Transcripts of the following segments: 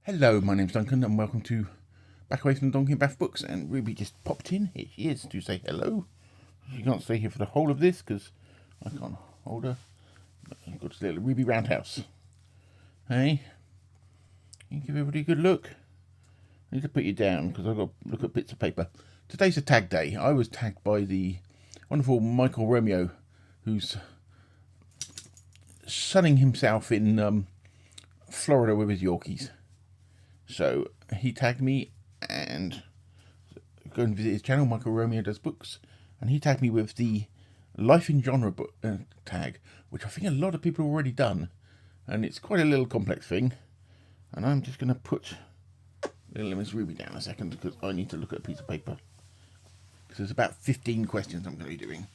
Hello, my name's Duncan, and welcome to Back Away from Donkey and Bath Books. And Ruby just popped in. Here she is to say hello. She can't stay here for the whole of this because I can't hold her. But I've got this little Ruby roundhouse. Hey, you give everybody a good look. I need to put you down because I've got to look at bits of paper. Today's a tag day. I was tagged by the wonderful Michael Romeo, who's sunning himself in Florida with his Yorkies. So he tagged me and go and visit his channel, Michael Romeo Does Books, and he tagged me with the Life in Genre book tag, which I think a lot of people have already done, and it's quite a little complex thing. And I'm just going to put little Miss Ruby down a second because I need to look at a piece of paper. Because there's about 15 questions I'm going to be doing.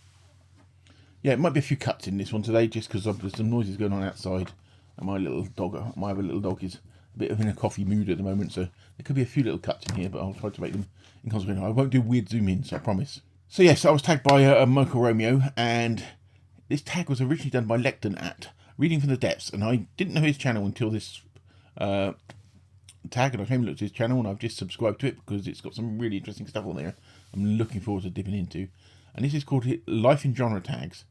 Yeah, it might be a few cuts in this one today, just because there's some noises going on outside, and my other little dog is a bit of in a coffee mood at the moment, so there could be a few little cuts in here, but I'll try to make them inconsequential. I won't do weird zoom-ins, I promise. So yes, I was tagged by Michael Romeo, and this tag was originally done by Lecton at Reading from the Depths, and I didn't know his channel until this tag, and I came and looked at his channel, and I've just subscribed to it because it's got some really interesting stuff on there I'm looking forward to dipping into. And this is called Life in Genre Tags,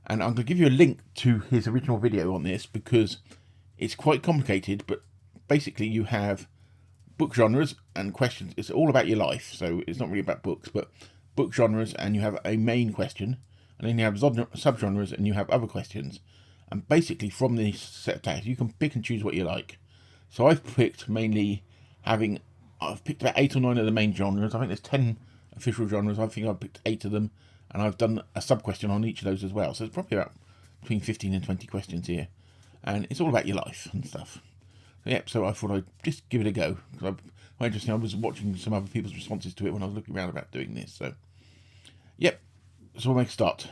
and I'm going to give you a link to his original video on this because it's quite complicated, but basically you have book genres and questions. It's all about your life, so it's not really about books, but book genres, and you have a main question, and then you have subgenres, and you have other questions. And basically from this set of tags, you can pick and choose what you like. So I've picked I've picked about 8 or 9 of the main genres. I think there's 10 official genres. I think I've picked 8 of them, and I've done a sub-question on each of those as well. So it's probably about between 15 and 20 questions here. And it's all about your life and stuff. Yep, so I thought I'd just give it a go. Quite interesting. I was watching some other people's responses to it when I was looking around about doing this. So, yep, so we'll make a start.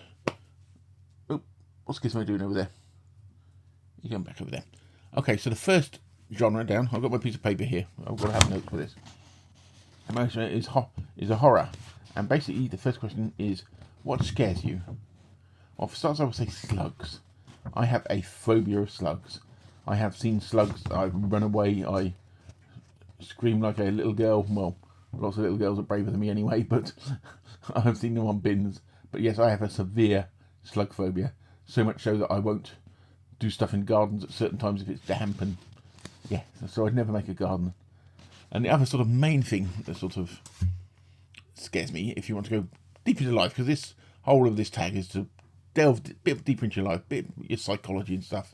Oh, what's Gizmo doing over there? You're going back over there. Okay, so the first genre down. I've got my piece of paper here. I've got to have notes for this. Emotion is a horror. And basically, the first question is, what scares you? Well, for starters, I would say slugs. I have a phobia of slugs. I have seen slugs, I've run away, I scream like a little girl. Well, lots of little girls are braver than me anyway, but I've seen them on bins. But yes, I have a severe slug phobia. So much so that I won't do stuff in gardens at certain times if it's damp, and yeah, so I'd never make a garden. And the other sort of main thing that sort of scares me, if you want to go deep into life, because this whole of this tag is to delve a bit deeper into your life, a bit your psychology and stuff,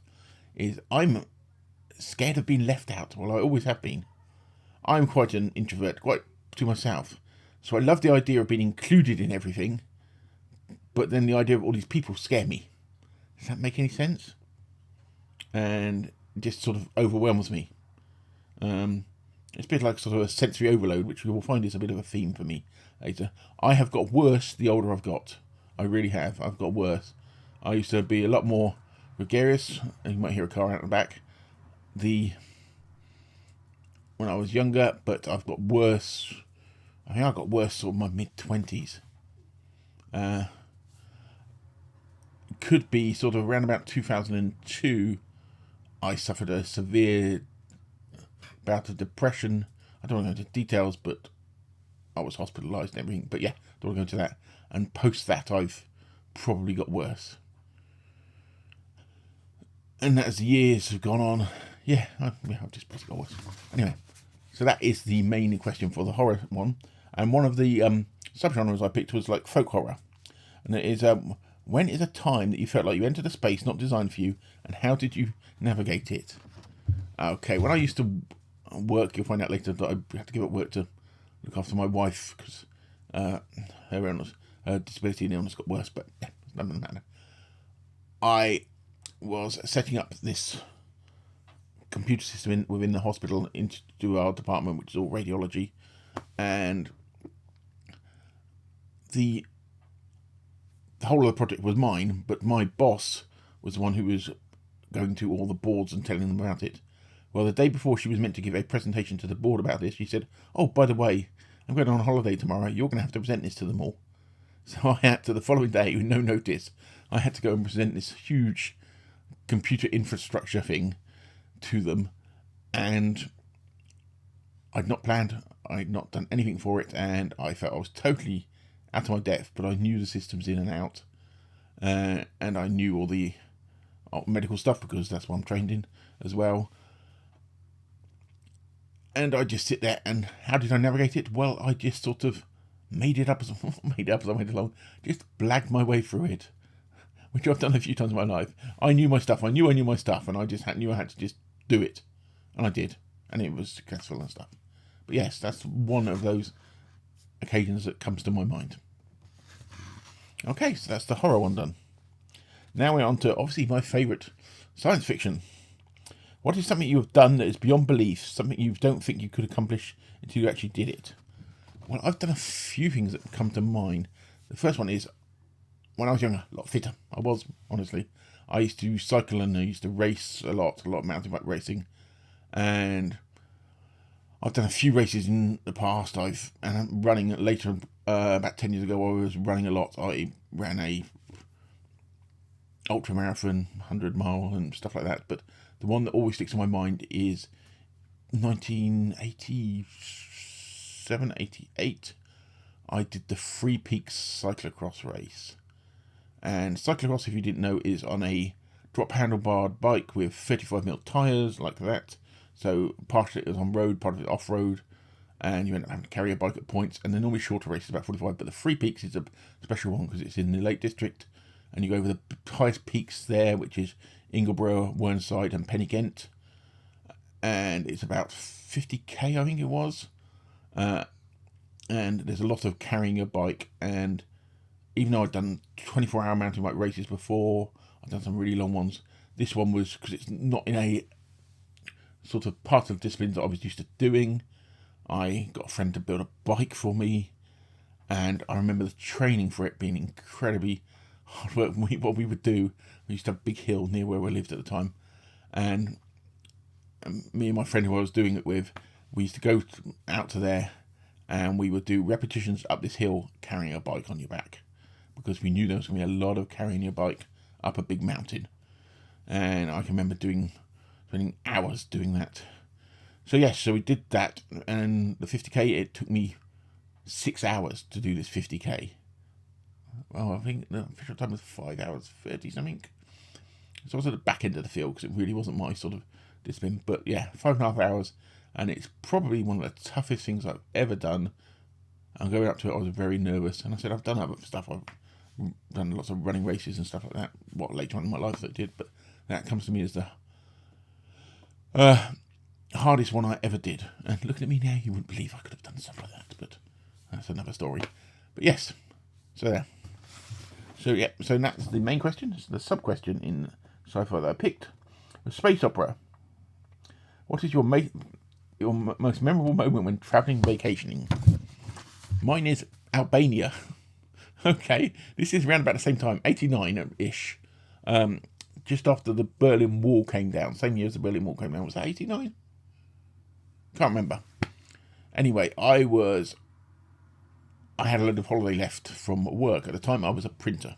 is I'm scared of being left out. Well, I always have been. I'm quite an introvert, quite to myself. So I love the idea of being included in everything, but then the idea of all these people scare me. Does that make any sense? And it just sort of overwhelms me. It's a bit like sort of a sensory overload, which you will find is a bit of a theme for me later. I have got worse the older I've got. I really have. I've got worse. I used to be a lot more gregarious. You might hear a car out the back. When I was younger, but I've got worse. I think I got worse sort of my mid-20s. Could be sort of around about 2002. I suffered a severe bout of depression. I don't want to go into details, but I was hospitalised and everything. But yeah, don't want to go into that. And post that, I've probably got worse. And as the years have gone on, I've just basically got worse. Anyway, so that is the main question for the horror one. And one of the subgenres I picked was like folk horror. And it is, when is a time that you felt like you entered a space not designed for you, and how did you navigate it? Okay, when I used to work, you'll find out later that I had to give up work to look after my wife because her disability and illness got worse, but yeah, doesn't matter. I was setting up this computer system within the hospital into our department, which is all radiology, and the whole of the project was mine, but my boss was the one who was going to all the boards and telling them about it. Well, the day before she was meant to give a presentation to the board about this, she said, "Oh, by the way, I'm going on holiday tomorrow. You're going to have to present this to them all." So I had to, the following day, with no notice, I had to go and present this huge computer infrastructure thing to them, and I'd not planned, I'd not done anything for it, and I felt I was totally out of my depth, but I knew the systems in and out, and I knew all the medical stuff because that's what I'm trained in as well. And I just sit there, and how did I navigate it? Well, I just sort of made it up as I went along, just blagged my way through it, which I've done a few times in my life. I knew my stuff, I knew my stuff, and I just knew I had to just do it, and I did, and it was successful and stuff. But yes, that's one of those occasions that comes to my mind. Okay, so that's the horror one done. Now we're on to, obviously, my favourite, science fiction. What is something you have done that is beyond belief, something you don't think you could accomplish until you actually did it? Well, I've done a few things that come to mind. The first one is, when I was younger, a lot fitter. I was, honestly. I used to cycle and I used to race a lot of mountain bike racing. And I've done a few races in the past. I'm running later, about 10 years ago, I was running a lot. I ran a ultra marathon, 100-mile and stuff like that. But the one that always sticks in my mind is 1987, 88. I did the Three Peaks cyclocross race. And cyclocross, if you didn't know, is on a drop handlebar bike with 35mm tyres, like that. So part of it is on road, part of it off road, and you end up having to carry a bike at points. And the normally shorter race is about 45, but the Three Peaks is a special one because it's in the Lake District, and you go over the highest peaks there, which is Ingleborough, Whernside, and Pennygent, and it's about 50k, I think it was. And there's a lot of carrying a bike, and even though I'd done 24-hour mountain bike races before, I've done some really long ones. This one was, because it's not in a sort of part of the disciplines that I was used to doing, I got a friend to build a bike for me, and I remember the training for it being incredibly hard work. What we would do, we used to have a big hill near where we lived at the time, and me and my friend who I was doing it with, we used to go out to there, and we would do repetitions up this hill carrying a bike on your back, because we knew there was going to be a lot of carrying your bike up a big mountain. And I can remember spending hours doing that. So yes, so we did that, and the 50k, it took me 6 hours to do this 50k. Well, I think the official time was 5 hours 30 something. So I was at the back end of the field because it really wasn't my sort of discipline. But yeah, 5.5 hours, and it's probably one of the toughest things I've ever done. And going up to it, I was very nervous. And I said, I've done other stuff. I've done lots of running races and stuff like that. Later on in my life that I did, but that comes to me as the hardest one I ever did. And looking at me now, you wouldn't believe I could have done stuff like that. But that's another story. But yes, so there. So yeah, so that's the main question. It's the sub-question in sci-fi that I picked. The space opera. What is your most memorable moment when travelling vacationing? Mine is Albania. Okay, this is around about the same time, 89-ish. Just after the Berlin Wall came down. Same year as the Berlin Wall came down. Was that 89? Can't remember. Anyway, I had a load of holiday left from work. At the time, I was a printer.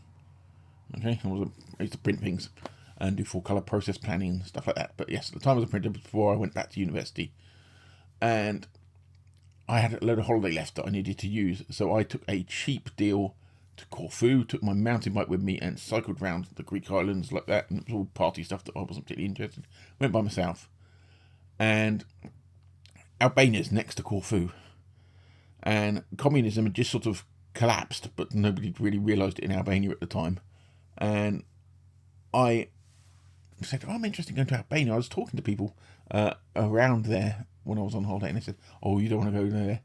Okay, I used to print things and do full colour process planning and stuff like that. But yes, at the time I was a printer before I went back to university. And I had a load of holiday left that I needed to use. So I took a cheap deal to Corfu, took my mountain bike with me and cycled around the Greek islands like that. And it was all party stuff that I wasn't particularly interested in. Went by myself. And Albania's next to Corfu. And communism had just sort of collapsed, but nobody really realised it in Albania at the time. And I said, I'm interested in going to Albania. I was talking to people around there when I was on holiday, and they said, oh, you don't want to go there.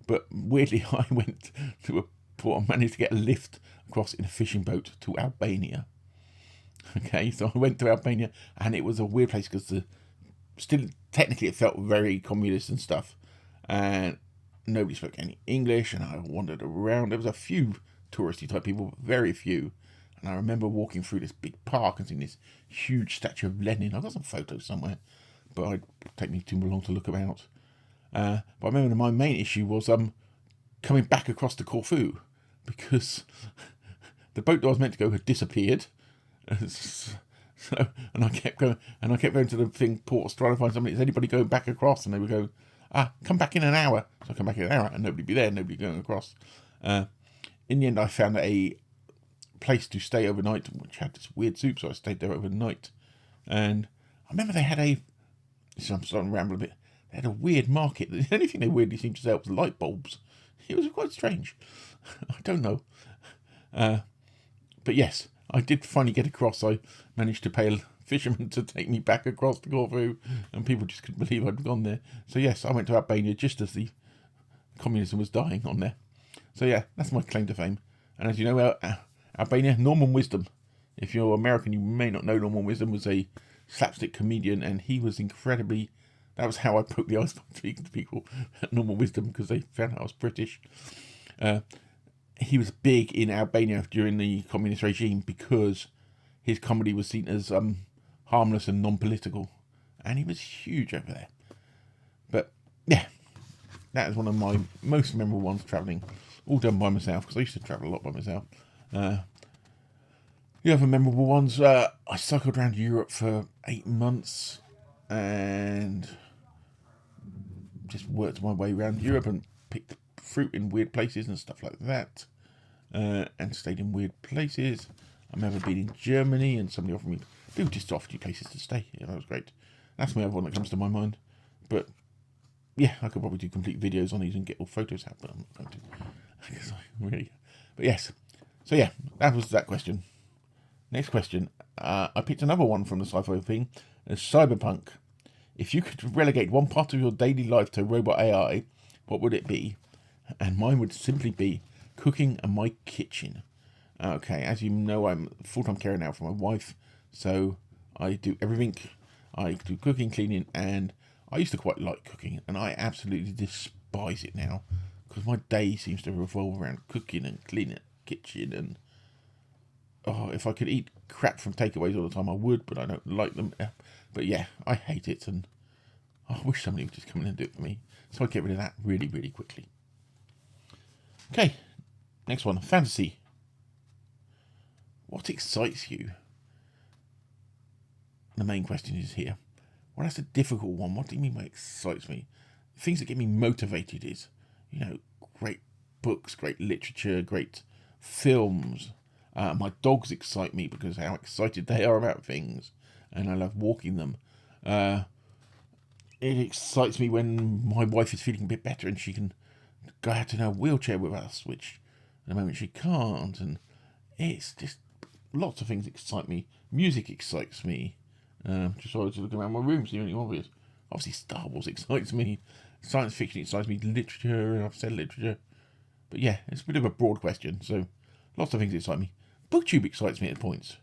But weirdly, I went to a port and managed to get a lift across in a fishing boat to Albania. Okay, so I went to Albania, and it was a weird place because still technically it felt very communist and stuff. And nobody spoke any English, and I wandered around. There was a few touristy type people, but very few. And I remember walking through this big park and seeing this huge statue of Lenin. I've got some photos somewhere, but it'd take me too long to look about. But I remember my main issue was coming back across to Corfu, because the boat that I was meant to go had disappeared. And I kept going to the port trying to find somebody. Is anybody going back across? And they would go, come back in an hour. So I come back in an hour and nobody be there, nobody going across. In the end, I found a place to stay overnight, which had this weird soup, so I stayed there overnight. And I remember they had so I'm starting to ramble a bit, they had a weird market. The only thing they weirdly seemed to sell was light bulbs. It was quite strange. I don't know. But yes, I did finally get across. I managed to pay a fisherman to take me back across to Corfu, and people just couldn't believe I'd gone there. So yes, I went to Albania just as the communism was dying on there. So yeah, that's my claim to fame. And as you know, Albania, Norman Wisdom. If you're American, you may not know Norman Wisdom was a slapstick comedian, and he was incredibly... That was how I broke the ice by speaking to people at Norman Wisdom, because they found out I was British. He was big in Albania during the communist regime because his comedy was seen as harmless and non-political, and he was huge over there. But yeah, that is one of my most memorable ones, travelling, all done by myself, because I used to travel a lot by myself. The other memorable ones, I cycled around Europe for 8 months and just worked my way around Europe and picked fruit in weird places and stuff like that, and stayed in weird places. I remember being in Germany and somebody offered me, people just offered you places to stay. Yeah, that was great. That's my other one that comes to my mind. But yeah, I could probably do complete videos on these and get all photos out, but I'm not going to. Because I really... But yes. So yeah, that was that question. Next question. I picked another one from the sci-fi thing. Cyberpunk. If you could relegate one part of your daily life to robot AI, what would it be? And mine would simply be cooking and my kitchen. Okay, as you know, I'm full-time carer now for my wife, so I do everything. I do cooking, cleaning, and I used to quite like cooking, and I absolutely despise it now, because my day seems to revolve around cooking and cleaning the kitchen, and if I could eat crap from takeaways all the time, I would, but I don't like them. But yeah, I hate it, and I wish somebody would just come in and do it for me, so I'd get rid of that really, really quickly. Okay, next one, fantasy. What excites you? The main question is here. Well, that's a difficult one. What do you mean by excites me? The things that get me motivated is, great books, great literature, great films. My dogs excite me because how excited they are about things, and I love walking them. It excites me when my wife is feeling a bit better and she can go out in her wheelchair with us, which at the moment she can't, and it's just lots of things excite me. Music excites me. Just so I was looking around my room, see anything obvious. Obviously, Star Wars excites me. Science fiction excites me. Literature, and I've said literature. But yeah, it's a bit of a broad question, so lots of things excite me. BookTube excites me at points.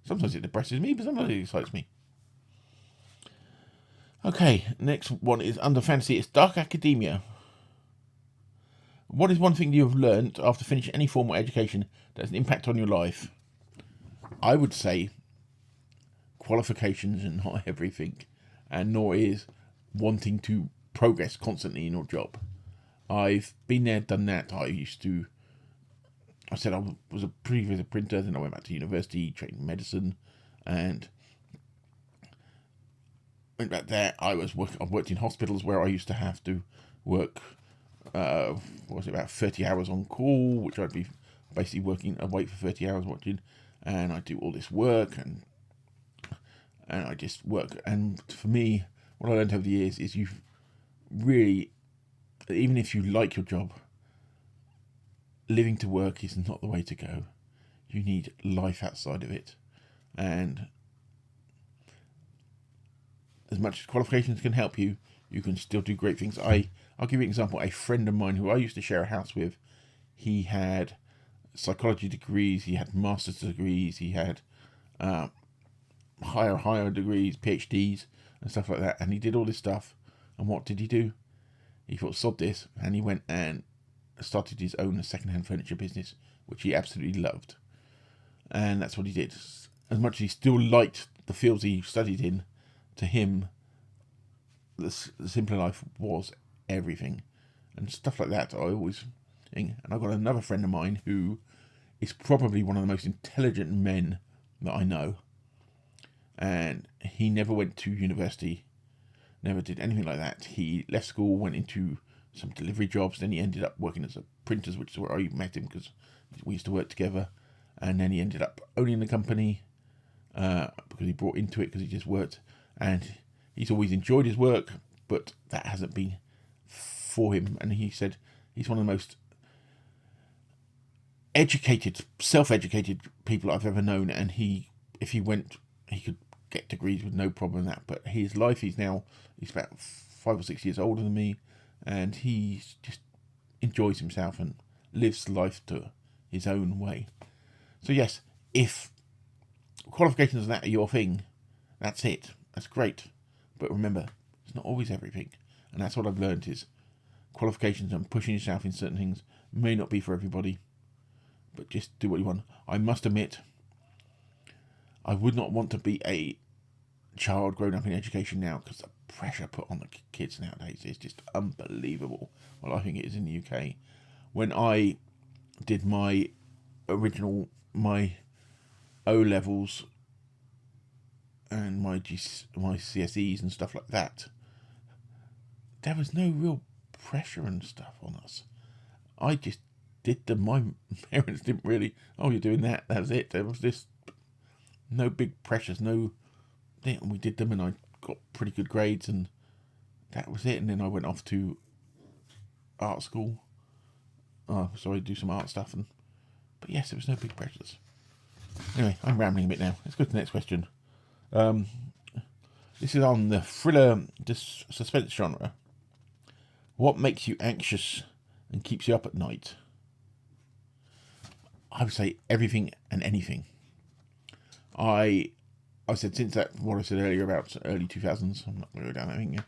Sometimes it depresses me, but sometimes it excites me. Okay, next one is under fantasy. It's Dark Academia. What is one thing you have learnt after finishing any formal education that has an impact on your life? I would say qualifications are not everything, and nor is wanting to progress constantly in your job. I've been there, done that. I said I was a previous printer, then I went back to university, trained in medicine, and went back there. I've worked in hospitals where I used to have to work, about 30 hours on call, which I'd be basically working awake for 30 hours watching, and I do all this work, and I just work. And for me, what I learned over the years is you really, even if you like your job, living to work is not the way to go. You need life outside of it. And as much as qualifications can help you, you can still do great things. I'll give you an example. A friend of mine who I used to share a house with, he had psychology degrees, he had master's degrees, he had higher degrees, PhDs, and stuff like that. And he did all this stuff. And what did he do? He thought, sod this. And he went and started his own second-hand furniture business, which he absolutely loved. And that's what he did. As much as he still liked the fields he studied in, to him, the simpler life was everything. And stuff like that, I always think. And I've got another friend of mine who is probably one of the most intelligent men that I know. And he never went to university, never did anything like that. He left school, went into some delivery jobs, then he ended up working as a printers, which is where I met him because we used to work together. And then he ended up owning the company because he brought into it because he just worked. And he's always enjoyed his work, but that hasn't been for him. And he said he's one of the most educated, self-educated people I've ever known. And if he went, he could get degrees with no problem in that. But his life, he's about 5 or 6 years older than me, and he just enjoys himself and lives life to his own way. So yes, if qualifications and that are your thing, that's it. That's great. But remember, it's not always everything. And that's what I've learned is qualifications and pushing yourself in certain things may not be for everybody. But just do what you want. I must admit, I would not want to be a child growing up in education now, because the pressure put on the kids nowadays is just unbelievable. Well, I think it is in the UK. When I did my O-levels and my CSEs and stuff like that, there was no real pressure and stuff on us. I just did them. My parents didn't really, oh, you're doing that, that's it. There was just no big pressures, no thing. We did them and I got pretty good grades and that was it. And then I went off to art school. Do some art stuff. But yes, there was no big pressures. Anyway, I'm rambling a bit now. Let's go to the next question. This is on the thriller suspense genre. What makes you anxious and keeps you up at night? I would say everything and anything. I said since what I said earlier about early 2000s, I'm not going to go down that thing.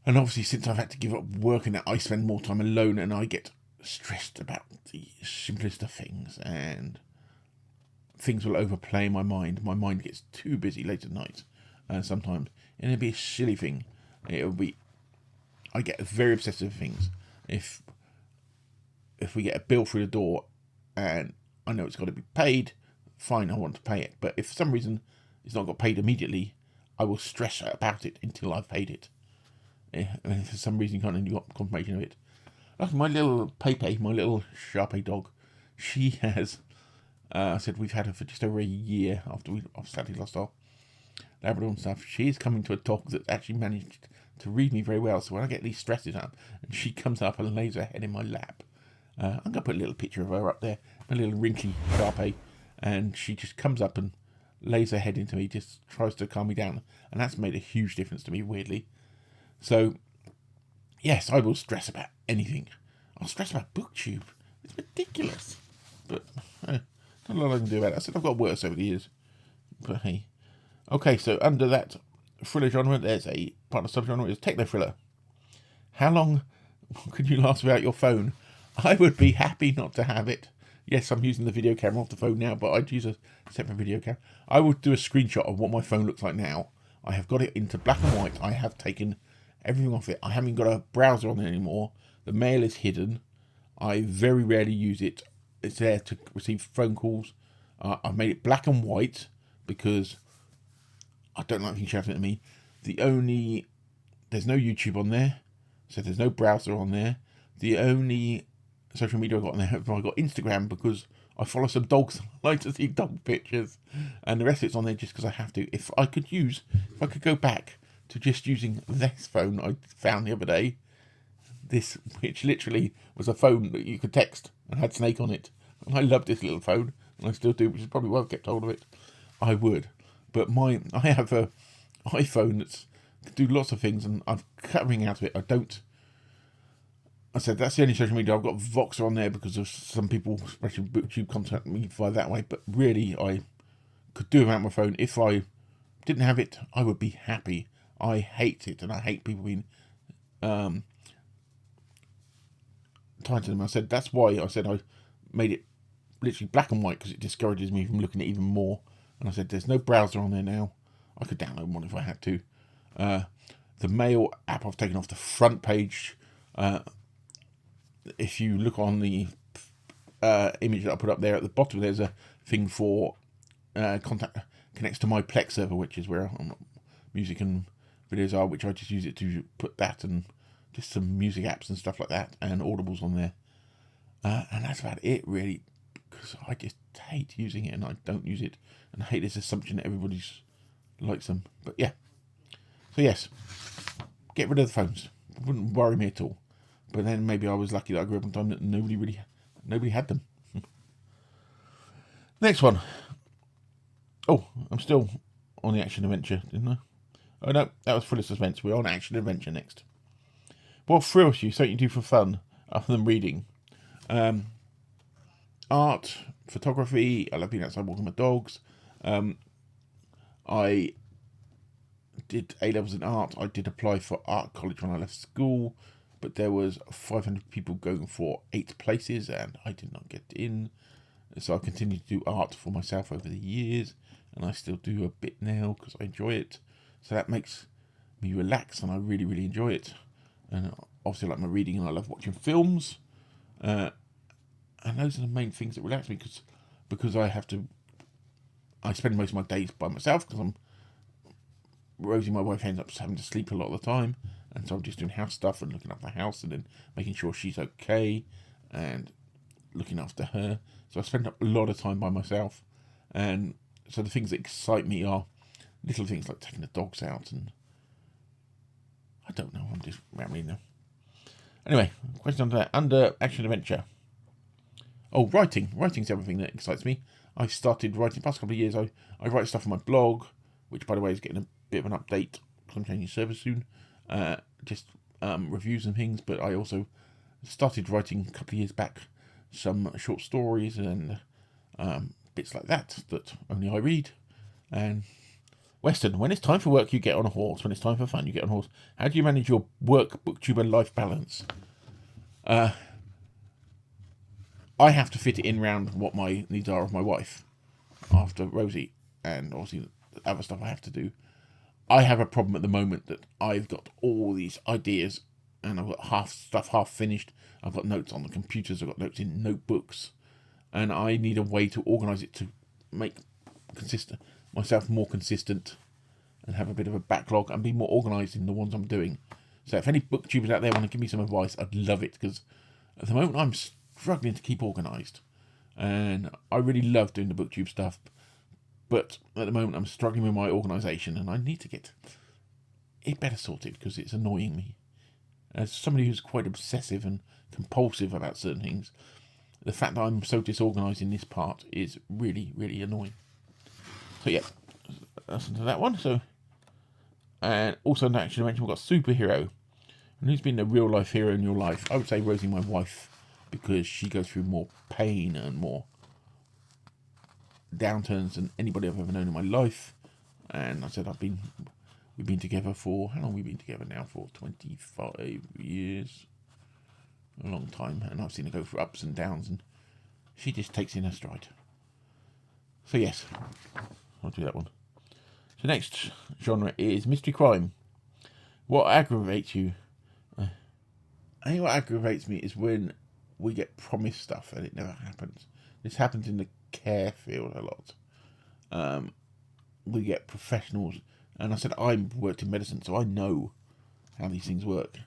And obviously since I've had to give up work and that, I spend more time alone and I get stressed about the simplest of things and things will overplay in my mind. My mind gets too busy late at night sometimes. And it'll be a silly thing. I get very obsessive things. If we get a bill through the door and I know it's got to be paid, fine, I want to pay it. But if for some reason it's not got paid immediately, I will stress about it until I've paid it. And if for some reason you can't get confirmation of it. Like my little Pepe, my little Shar-Pei dog, she has, I said we've had her for just over a year after we sadly lost our Labrador and stuff. She's coming to a dog that actually managed to read me very well. So when I get these stresses up and she comes up and lays her head in my lap, I'm going to put a little picture of her up there, a little wrinkly Shar-Pei, and she just comes up and lays her head into me, just tries to calm me down. And that's made a huge difference to me, weirdly. So, yes, I will stress about anything. I'll stress about BookTube. It's ridiculous. But, not a lot I can do about it. I said I've got worse over the years. But hey. Okay, so under that thriller genre, there's a part of the subgenre is techno thriller. How long could you last without your phone? I would be happy not to have it. Yes, I'm using the video camera off the phone now, but I'd use a separate video camera. I would do a screenshot of what my phone looks like now. I have got it into black and white. I have taken everything off it. I haven't got a browser on it anymore. The mail is hidden. I very rarely use it. It's there to receive phone calls. I've made it black and white because I don't like things shouting at me. There's no YouTube on there, so there's no browser on there. The only social media I've got on there, I've got Instagram because I follow some dogs. I like to see dog pictures, and the rest of it's on there just because I have to. If I could go back to just using this phone I found the other day, which literally was a phone that you could text and had Snake on it. And I love this little phone, and I still do, which is probably why I've kept hold of it. I would. But I have a iPhone that can do lots of things, and I've cut everything out of it. I said that's the only social media. I've got Voxer on there because of some people, especially BookTube, contact me via that way. But really, I could do without my phone. If I didn't have it, I would be happy. I hate it, and I hate people being tied to them. I said that's why I made it literally black and white because it discourages me from looking at even more. And I said there's no browser on there now. I could download one if I had to. The mail app I've taken off the front page. If you look on the image that I put up there at the bottom, there's a thing for contact connects to my Plex server, which is where music and videos are, which I just use it to put that and just some music apps and stuff like that, and Audibles on there. And that's about it, really, because I just hate using it and I don't use it. And I hate this assumption that everybody's likes them. But yeah. So yes, get rid of the phones. It wouldn't worry me at all. But then maybe I was lucky that I grew up in a time that nobody had them. Next one. Oh, I'm still on the action adventure, didn't I? Oh no, that was full of suspense. We're on action adventure next. What thrills you? Something you do for fun, other than reading? Art, photography. I love being outside walking my dogs. I did A-levels in art. I did apply for art college when I left school, but there was 500 people going for 8 places and I did not get in. So I continued to do art for myself over the years, and I still do a bit now because I enjoy it. So that makes me relax, and I really, really enjoy it. And obviously I like my reading, and I love watching films. And those are the main things that relax me, because I spend most of my days by myself, because Rosie, my wife, ends up having to sleep a lot of the time, and so I'm just doing house stuff and looking after the house and then making sure she's okay and looking after her. So I spend a lot of time by myself, and so the things that excite me are little things like taking the dogs out, and I don't know, I'm just rambling now. Anyway, question on that. Under action adventure. Oh, writing. Writing's everything that excites me. I started writing the past couple of years. I write stuff on my blog, which, by the way, is getting a bit of an update because I'm changing service soon. Just reviews and things, but I also started writing a couple of years back some short stories and bits like that only I read. And Weston, when it's time for work, you get on a horse. When it's time for fun, you get on a horse. How do you manage your work, booktube, and life balance? I have to fit it in around what my needs are of my wife after Rosie, and obviously the other stuff I have to do. I have a problem at the moment that I've got all these ideas, and I've got half finished. I've got notes on the computers, I've got notes in notebooks, and I need a way to organise it to make myself more consistent and have a bit of a backlog and be more organised in the ones I'm doing. So if any booktubers out there want to give me some advice, I'd love it, because at the moment I'm struggling to keep organised, and I really love doing the booktube stuff, but at the moment I'm struggling with my organisation, and I need to get it better sorted because it's annoying me. As somebody who's quite obsessive and compulsive about certain things, the fact that I'm so disorganised in this part is really, really annoying. So yeah, listen to that one. So, and also in action adventure, we've got superhero. And who's been a real life hero in your life? I would say Rosie, my wife, because she goes through more pain and more downturns than anybody I've ever known in my life. And I said we've been together for, how long have we been together now? For 25 years. A long time. And I've seen her go through ups and downs, and she just takes in her stride. So yes, I'll do that one. So next genre is mystery crime. What aggravates you? I think what aggravates me is when we get promised stuff and it never happens. This happens in the care field a lot. We get professionals, and I said I worked in medicine, so I know how these things work.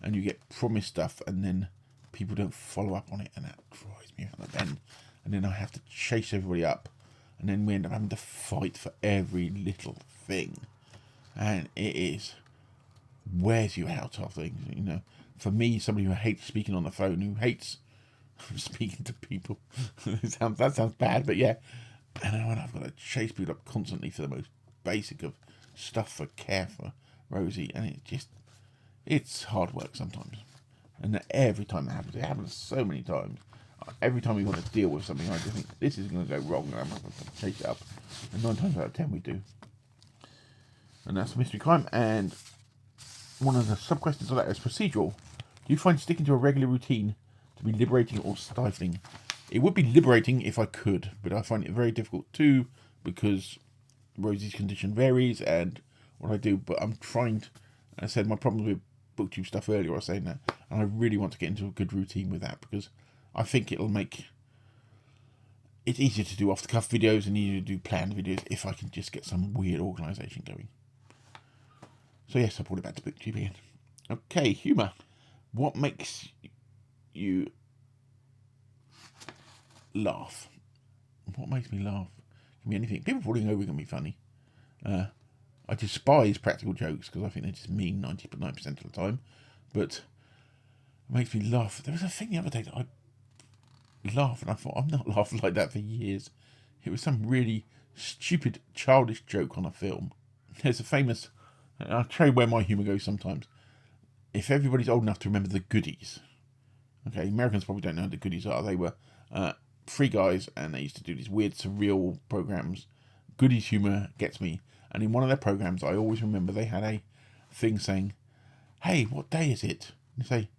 And you get promised stuff, and then people don't follow up on it, and that drives me out of the bend. And then I have to chase everybody up, and then we end up having to fight for every little thing, and it wears you out of things. You know, for me, somebody who hates speaking on the phone, who hates speaking to people, that sounds bad, but yeah. And when I've got to chase people up constantly for the most basic of stuff for care for Rosie, and it's hard work sometimes. And every time that happens, it happens so many times. Every time we want to deal with something, I just think this is going to go wrong, and I'm going to chase it up. And 9 times out of 10 we do. And that's mystery crime. And one of the sub questions of that is procedural. Do you find sticking to a regular routine to be liberating or stifling? It would be liberating if I could, but I find it very difficult too, because Rosie's condition varies and what I do. But I'm trying to, I said my problems with booktube stuff earlier, I was saying that, and I really want to get into a good routine with that, because I think it'll make it easier to do off-the-cuff videos and easier to do planned videos if I can just get some weird organisation going. So yes, I brought it back to BookTube again. Okay, humour. What makes you laugh? What makes me laugh? Can be anything. People falling over can be funny. I despise practical jokes because I think they're just mean 99% of the time. But it makes me laugh. There was a thing the other day that I laughed and I thought, I'm not laughing like that for years. It was some really stupid, childish joke on a film. There's a famous... I'll show you where my humour goes sometimes. If everybody's old enough to remember the Goodies. Okay, Americans probably don't know who the Goodies are. They were three guys and they used to do these weird, surreal programs. Goodies humour gets me. And in one of their programs, I always remember they had a thing saying, hey, what day is it? And they say,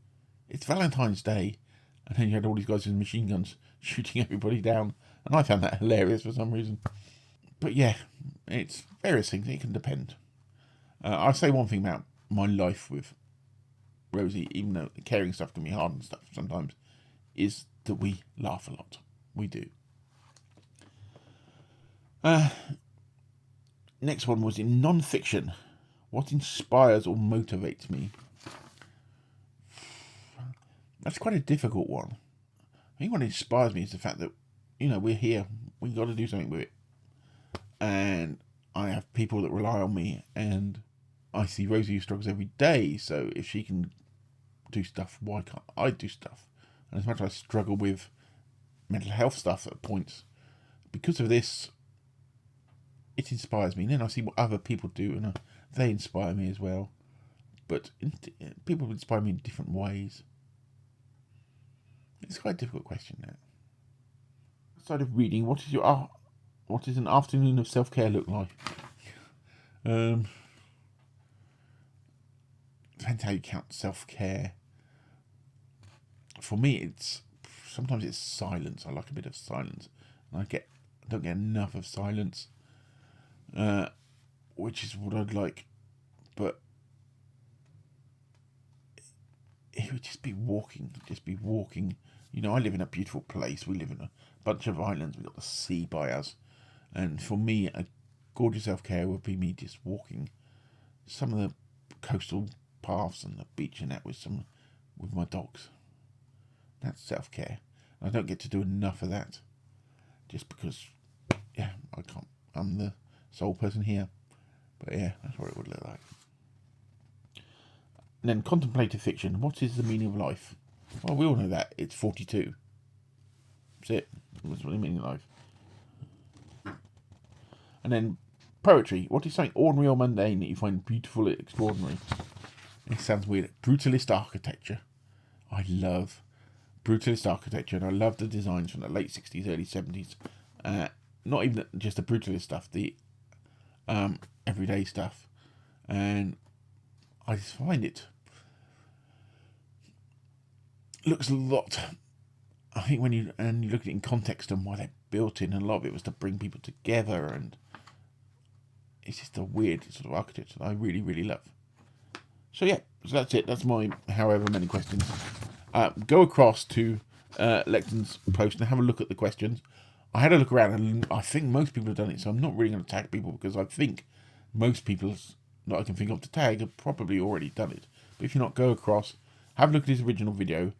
it's Valentine's Day. And then you had all these guys with machine guns shooting everybody down. And I found that hilarious for some reason. But yeah, it's various things. It can depend. I'll say one thing about my life with Rosie, even though the caring stuff can be hard and stuff sometimes, is that we laugh a lot. We do. Next one was in non-fiction. What inspires or motivates me? That's quite a difficult one. I think what inspires me is the fact that, we're here. We've got to do something with it. And I have people that rely on me, and I see Rosie who struggles every day, so if she can do stuff, why can't I do stuff? And as much as I struggle with mental health stuff at points, because of this, it inspires me. And then I see what other people do, and they inspire me as well. But people inspire me in different ways. It's quite a difficult question now. Outside of reading, what does an afternoon of self-care look like? Depends how you count self-care. For me, sometimes it's silence. I like a bit of silence, and I don't get enough of silence, which is what I'd like. But it would just be walking. I live in a beautiful place. We live in a bunch of islands. We've got the sea by us. And for me, a gorgeous self-care would be me just walking some of the coastal paths and the beach and that with my dogs. That's self-care. I don't get to do enough of that. Just because, I can't. I'm the sole person here. But yeah, that's what it would look like. And then contemplative fiction. What is the meaning of life? Well, we all know that. It's 42. That's it. That's what the meaning of life. And then poetry. What is something ordinary or mundane that you find beautiful and extraordinary? It sounds weird. Brutalist architecture. I love brutalist architecture, and I love the designs from the late 60s, early 70s. Not even just the brutalist stuff, the everyday stuff. And I just find it looks a lot. I think when you look at it in context and why they're built in, and a lot of it was to bring people together, and it's just a weird sort of architecture that I really, really love. So yeah, so that's it. That's my however many questions. Go across to Lecton's post and have a look at the questions. I had a look around, and I think most people have done it, so I'm not really going to tag people, because I think most people that I can think of to tag have probably already done it. But if you're not, go across, have a look at his original video.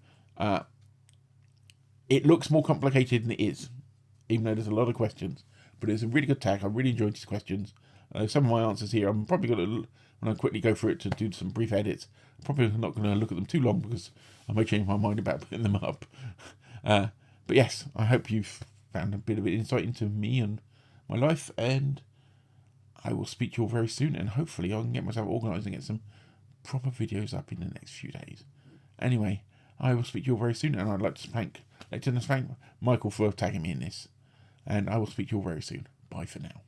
It looks more complicated than it is, even though there's a lot of questions. But it's a really good tag. I really enjoyed his questions. Some of my answers here, I'm probably going to, when I quickly go through it to do some brief edits, I'm probably not going to look at them too long, because I may change my mind about putting them up. But yes, I hope you've found a bit of insight into me and my life, and I will speak to you all very soon, and hopefully I can get myself organised and get some proper videos up in the next few days. Anyway, I will speak to you all very soon, and I'd like to thank Michael for tagging me in this, and I will speak to you all very soon. Bye for now.